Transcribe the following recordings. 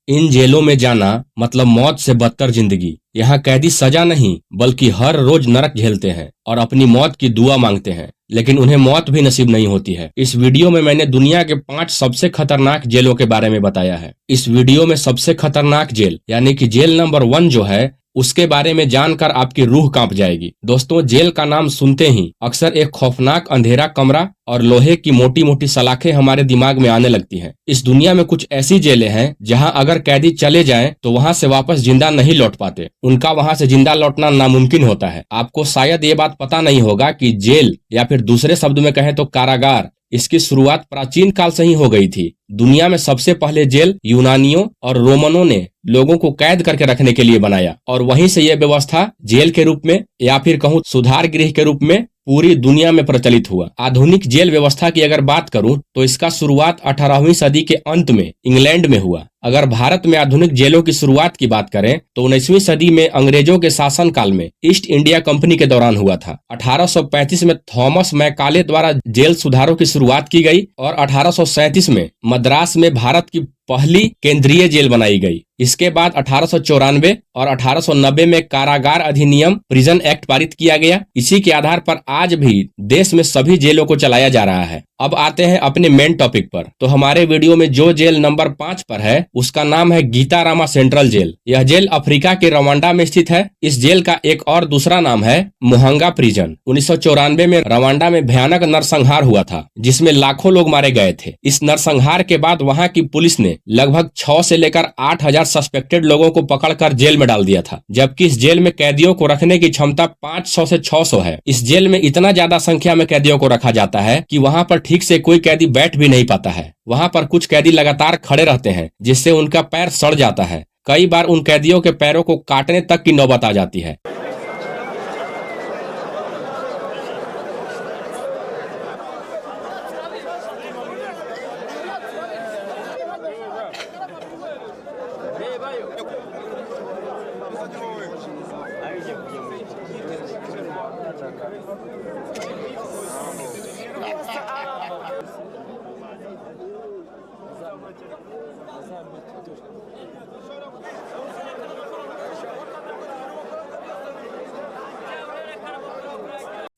इन जेलों में जाना मतलब मौत से बदतर जिंदगी। यहाँ कैदी सजा नहीं बल्कि हर रोज नरक झेलते हैं और अपनी मौत की दुआ मांगते हैं, लेकिन उन्हें मौत भी नसीब नहीं होती है। इस वीडियो में मैंने दुनिया के 5 सबसे खतरनाक जेलों के बारे में बताया है। इस वीडियो में सबसे खतरनाक जेल यानी कि जेल नंबर 1 जो है उसके बारे में जानकर आपकी रूह कांप जाएगी। दोस्तों, जेल का नाम सुनते ही अक्सर एक खौफनाक अंधेरा कमरा और लोहे की मोटी मोटी सलाखें हमारे दिमाग में आने लगती हैं। इस दुनिया में कुछ ऐसी जेलें हैं जहां अगर कैदी चले जाएं तो वहां से वापस जिंदा नहीं लौट पाते। उनका वहां से जिंदा लौटना नामुमकिन होता है। आपको शायद ये बात पता नहीं होगा कि जेल या फिर दूसरे शब्द में कहें तो कारागार, इसकी शुरुआत प्राचीन काल से ही हो गई थी। दुनिया में सबसे पहले जेल यूनानियों और रोमनों ने लोगों को कैद करके रखने के लिए बनाया और वहीं से यह व्यवस्था जेल के रूप में या फिर कहूँ सुधार गृह के रूप में पूरी दुनिया में प्रचलित हुआ। आधुनिक जेल व्यवस्था की अगर बात करूं तो इसका शुरुआत 18वीं सदी के अंत में इंग्लैंड में हुआ। अगर भारत में आधुनिक जेलों की शुरुआत की बात करें तो 19वीं सदी में अंग्रेजों के शासन काल में ईस्ट इंडिया कंपनी के दौरान हुआ था। 1835 में थॉमस मैकाले द्वारा जेल सुधारों की शुरुआत की गई और 1837 में मद्रास में भारत की पहली केंद्रीय जेल बनाई गई। इसके बाद 1894 और 1890 में कारागार अधिनियम प्रिजन एक्ट पारित किया गया। इसी के आधार पर आज भी देश में सभी जेलों को चलाया जा रहा है। अब आते हैं अपने मेन टॉपिक पर। तो हमारे वीडियो में जो जेल नंबर 5 पर है उसका नाम है गीतारामा सेंट्रल जेल। यह जेल अफ्रीका के रवांडा में स्थित है। इस जेल का एक और दूसरा नाम है मुहंगा प्रिजन। 1994 में रवांडा में भयानक नरसंहार हुआ था जिसमें लाखों लोग मारे गए थे। इस नरसंहार के बाद वहां की पुलिस ने लगभग 6 से लेकर 8,000 सस्पेक्टेड लोगों को पकड़कर जेल में डाल दिया था, जबकि इस जेल में कैदियों को रखने की क्षमता 500 से 600 है। इस जेल में इतना ज्यादा संख्या में कैदियों को रखा जाता है कि वहां पर ठीक से कोई कैदी बैठ भी नहीं पाता है। वहां पर कुछ कैदी लगातार खड़े रहते हैं जिससे उनका पैर सड़ जाता है। कई बार उन कैदियों के पैरों को काटने तक की नौबत आ जाती है।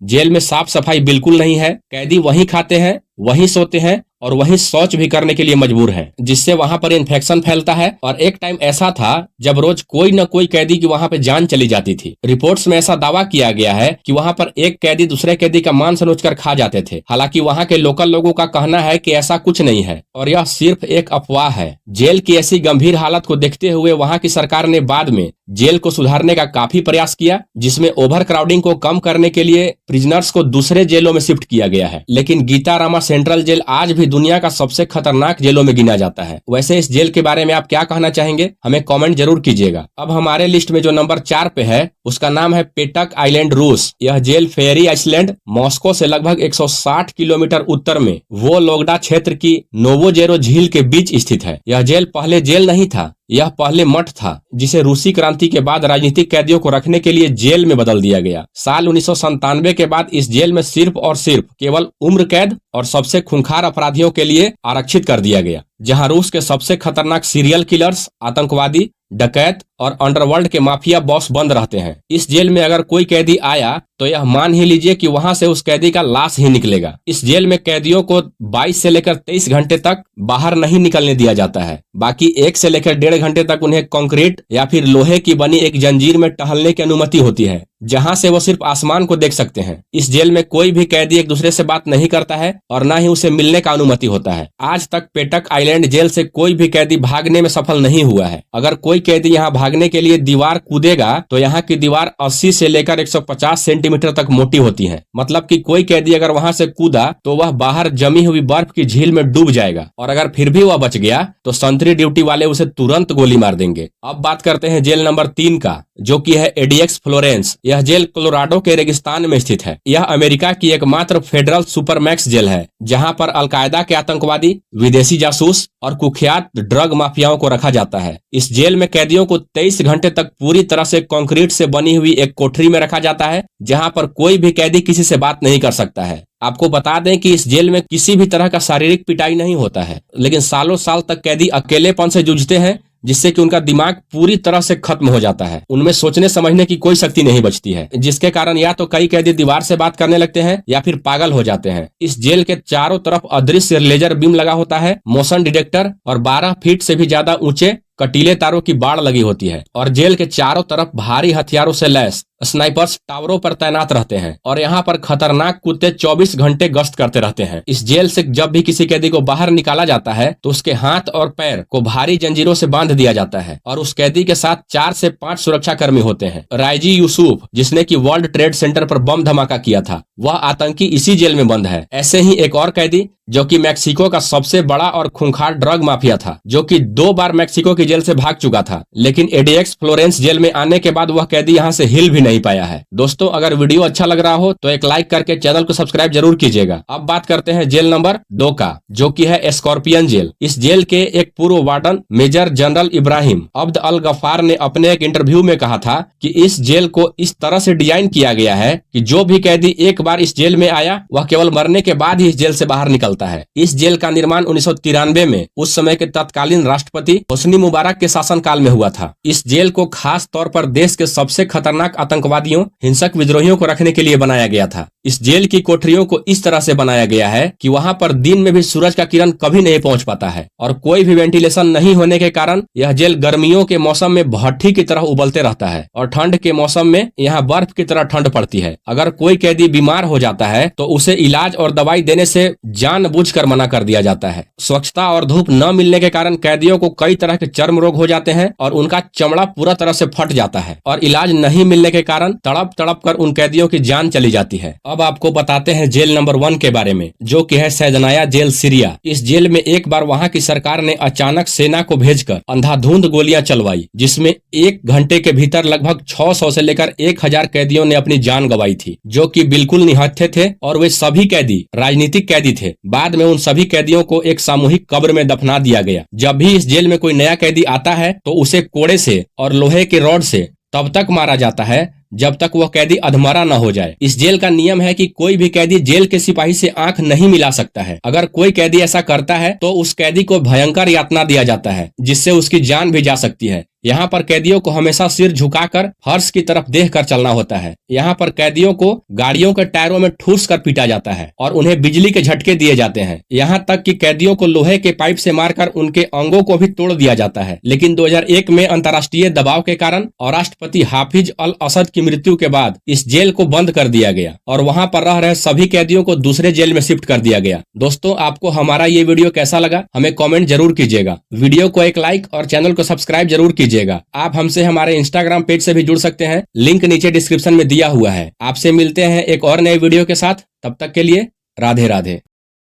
जेल में साफ सफाई बिल्कुल नहीं है। कैदी वहीं खाते हैं, वहीं सोते हैं और वहीं शौच भी करने के लिए मजबूर हैं, जिससे वहां पर इन्फेक्शन फैलता है। और एक टाइम ऐसा था जब रोज कोई न कोई कैदी की वहां पे जान चली जाती थी। रिपोर्ट्स में ऐसा दावा किया गया है कि वहां पर एक कैदी दूसरे कैदी का मांस नोचकर खा जाते थे। हालांकि वहां के लोकल लोगों का कहना है कि ऐसा कुछ नहीं है और यह सिर्फ एक अफवाह है। जेल की ऐसी गंभीर हालत को देखते हुए वहां की सरकार ने बाद में जेल को सुधारने का काफी प्रयास किया, जिसमें ओवर क्राउडिंग को कम करने के लिए प्रिजनर्स को दूसरे जेलों में शिफ्ट किया गया है। लेकिन गीतारामा सेंट्रल जेल आज भी दुनिया का सबसे खतरनाक जेलों में गिना जाता है। वैसे इस जेल के बारे में आप क्या कहना चाहेंगे, हमें कमेंट जरूर कीजिएगा। अब हमारे लिस्ट में जो नंबर 4 पे है उसका नाम है पेटक आइलैंड रूस। यह जेल फेरी आइसलैंड मॉस्को से लगभग 160 किलोमीटर उत्तर में वोलोगडा क्षेत्र की नोवोजेरो झील के बीच स्थित है। यह जेल पहले जेल नहीं था, यह पहले मठ था जिसे रूसी क्रांति के बाद राजनीतिक कैदियों को रखने के लिए जेल में बदल दिया गया। साल 1997 के बाद इस जेल में सिर्फ और सिर्फ केवल उम्र कैद और सबसे खूंखार अपराधियों के लिए आरक्षित कर दिया गया, जहां रूस के सबसे खतरनाक सीरियल किलर्स, आतंकवादी, डकैत और अंडरवर्ल्ड के माफिया बॉस बंद रहते हैं। इस जेल में अगर कोई कैदी आया तो यह मान ही लीजिए कि वहां से उस कैदी का लाश ही निकलेगा। इस जेल में कैदियों को 22 से लेकर 23 घंटे तक बाहर नहीं निकलने दिया जाता है। बाकी 1 से लेकर 1.5 घंटे तक उन्हें कंक्रीट या फिर लोहे की बनी एक जंजीर में टहलने की अनुमति होती है, जहां से वो सिर्फ आसमान को देख सकते हैं। इस जेल में कोई भी कैदी एक दूसरे से बात नहीं करता है और न ही उसे मिलने का अनुमति होता है। आज तक पेटक आइलैंड जेल से कोई भी कैदी भागने में सफल नहीं हुआ है। अगर कोई कैदी यहाँ भागने के लिए दीवार कूदेगा तो यहाँ की दीवार 80 से लेकर 150 सेंटीमीटर तक मोटी होती है। मतलब कि कोई कैदी अगर वहां से कूदा तो वह बाहर जमी हुई बर्फ की झील में डूब जाएगा और अगर फिर भी वह बच गया तो संतरी ड्यूटी वाले उसे तुरंत गोली मार देंगे। अब बात करते हैं जेल नंबर 3 का, जो कि है एडीएक्स फ्लोरेंस। यह जेल कोलोराडो के रेगिस्तान में स्थित है। यह अमेरिका की एकमात्र फेडरल सुपरमैक्स जेल है, जहां पर अलकायदा के आतंकवादी, विदेशी जासूस और कुख्यात ड्रग माफियाओं को रखा जाता है। इस जेल में कैदियों को 23 घंटे तक पूरी तरह से कंक्रीट से बनी हुई एक कोठरी में रखा जाता है, जहां पर कोई भी कैदी किसी से बात नहीं कर सकता है। आपको बता दें कि इस जेल में किसी भी तरह का शारीरिक पिटाई नहीं होता है, लेकिन सालों साल तक कैदी अकेलेपन से जूझते हैं, जिससे कि उनका दिमाग पूरी तरह से खत्म हो जाता है। उनमें सोचने समझने की कोई शक्ति नहीं बचती है, जिसके कारण या तो कई कैदी दीवार से बात करने लगते हैं या फिर पागल हो जाते हैं। इस जेल के चारों तरफ अदृश्य लेजर बीम लगा होता है, मोशन डिटेक्टर और 12 फीट से भी ज्यादा ऊंचे कटीले तारों की बाड़ लगी होती है और जेल के चारों तरफ भारी हथियारों से लैस स्नाइपर्स टावरों पर तैनात रहते हैं और यहाँ पर खतरनाक कुत्ते 24 घंटे गश्त करते रहते हैं। इस जेल से जब भी किसी कैदी को बाहर निकाला जाता है तो उसके हाथ और पैर को भारी जंजीरों से बांध दिया जाता है और उस कैदी के साथ 4 से 5 सुरक्षा कर्मी होते हैं। राइजी यूसुफ, जिसने कि वर्ल्ड ट्रेड सेंटर पर बम धमाका किया था, वह आतंकी इसी जेल में बंद है। ऐसे ही एक और कैदी जो कि मैक्सिको का सबसे बड़ा और खूंखार ड्रग माफिया था, जो कि 2 बार मैक्सिको की जेल से भाग चुका था, लेकिन एडीएक्स फ्लोरेंस जेल में आने के बाद वह कैदी यहाँ से हिल भी नहीं पाया है। दोस्तों, अगर वीडियो अच्छा लग रहा हो तो एक लाइक करके चैनल को सब्सक्राइब जरूर कीजिएगा। अब बात करते हैं जेल नंबर 2 का, जो कि है स्कॉर्पियन जेल। इस जेल के एक पूर्व वार्डन मेजर जनरल इब्राहिम अब्द अल गफार ने अपने एक इंटरव्यू में कहा था कि इस जेल को इस तरह से डिजाइन किया गया है कि जो भी कैदी एक बार इस जेल में आया वह केवल मरने के बाद ही इस जेल से बाहर निकलता है। इस जेल का निर्माण 1993 में उस समय के तत्कालीन राष्ट्रपति होस्नी मुबारक के शासनकाल में हुआ था। इस जेल को खास तौर पर देश के सबसे खतरनाक आतंकवादियों, हिंसक विद्रोहियों को रखने के लिए बनाया गया था। इस जेल की कोठरियों को इस तरह से बनाया गया है कि वहाँ पर दिन में भी सूरज का किरण कभी नहीं पहुँच पाता है और कोई भी वेंटिलेशन नहीं होने के कारण यह जेल गर्मियों के मौसम में भट्ठी की तरह उबलते रहता है और ठंड के मौसम में यहाँ बर्फ की तरह ठंड पड़ती है। अगर कोई कैदी बीमार हो जाता है तो उसे इलाज और दवाई देने से जानबूझकर मना कर दिया जाता है। स्वच्छता और धूप न मिलने के कारण कैदियों को कई तरह के चर्म रोग हो जाते हैं और उनका चमड़ा पूरा तरह से फट जाता है और इलाज नहीं मिलने के कारण तड़प तड़प कर उन कैदियों की जान चली जाती है। अब आपको बताते हैं जेल नंबर 1 के बारे में, जो कि है सैदनाया जेल सीरिया। इस जेल में एक बार वहाँ की सरकार ने अचानक सेना को भेजकर अंधाधुंध गोलियां चलवाई, जिसमें 1 घंटे के भीतर लगभग 600 से लेकर 1000 कैदियों ने अपनी जान गंवाई थी, जो कि बिल्कुल निहत्थे थे और वे सभी कैदी राजनीतिक कैदी थे। बाद में उन सभी कैदियों को एक सामूहिक कब्र में दफना दिया गया। जब भी इस जेल में कोई नया कैदी आता है तो उसे कोड़े से और लोहे के रॉड से तब तक मारा जाता है जब तक वह कैदी अधमरा न हो जाए। इस जेल का नियम है कि कोई भी कैदी जेल के सिपाही से आंख नहीं मिला सकता है। अगर कोई कैदी ऐसा करता है तो उस कैदी को भयंकर यातना दिया जाता है, जिससे उसकी जान भी जा सकती है। यहाँ पर कैदियों को हमेशा सिर झुकाकर फर्श की तरफ देख कर चलना होता है। यहाँ पर कैदियों को गाड़ियों के टायरों में ठूस कर पीटा जाता है और उन्हें बिजली के झटके दिए जाते हैं। यहाँ तक कि कैदियों को लोहे के पाइप से मारकर उनके अंगों को भी तोड़ दिया जाता है। लेकिन 2001 में अंतर्राष्ट्रीय दबाव के कारण और राष्ट्रपति हाफिज अल असद की मृत्यु के बाद इस जेल को बंद कर दिया गया और वहाँ पर रह रहे सभी कैदियों को दूसरे जेल में शिफ्ट कर दिया गया। दोस्तों, आपको हमारा ये वीडियो कैसा लगा हमें कॉमेंट जरूर कीजिएगा। वीडियो को एक लाइक और चैनल को सब्सक्राइब जरूर कीजिएगा। आप हमसे हमारे इंस्टाग्राम पेज से भी जुड़ सकते हैं, लिंक नीचे डिस्क्रिप्शन में दिया हुआ है। आपसे मिलते हैं एक और नए वीडियो के साथ, तब तक के लिए राधे राधे।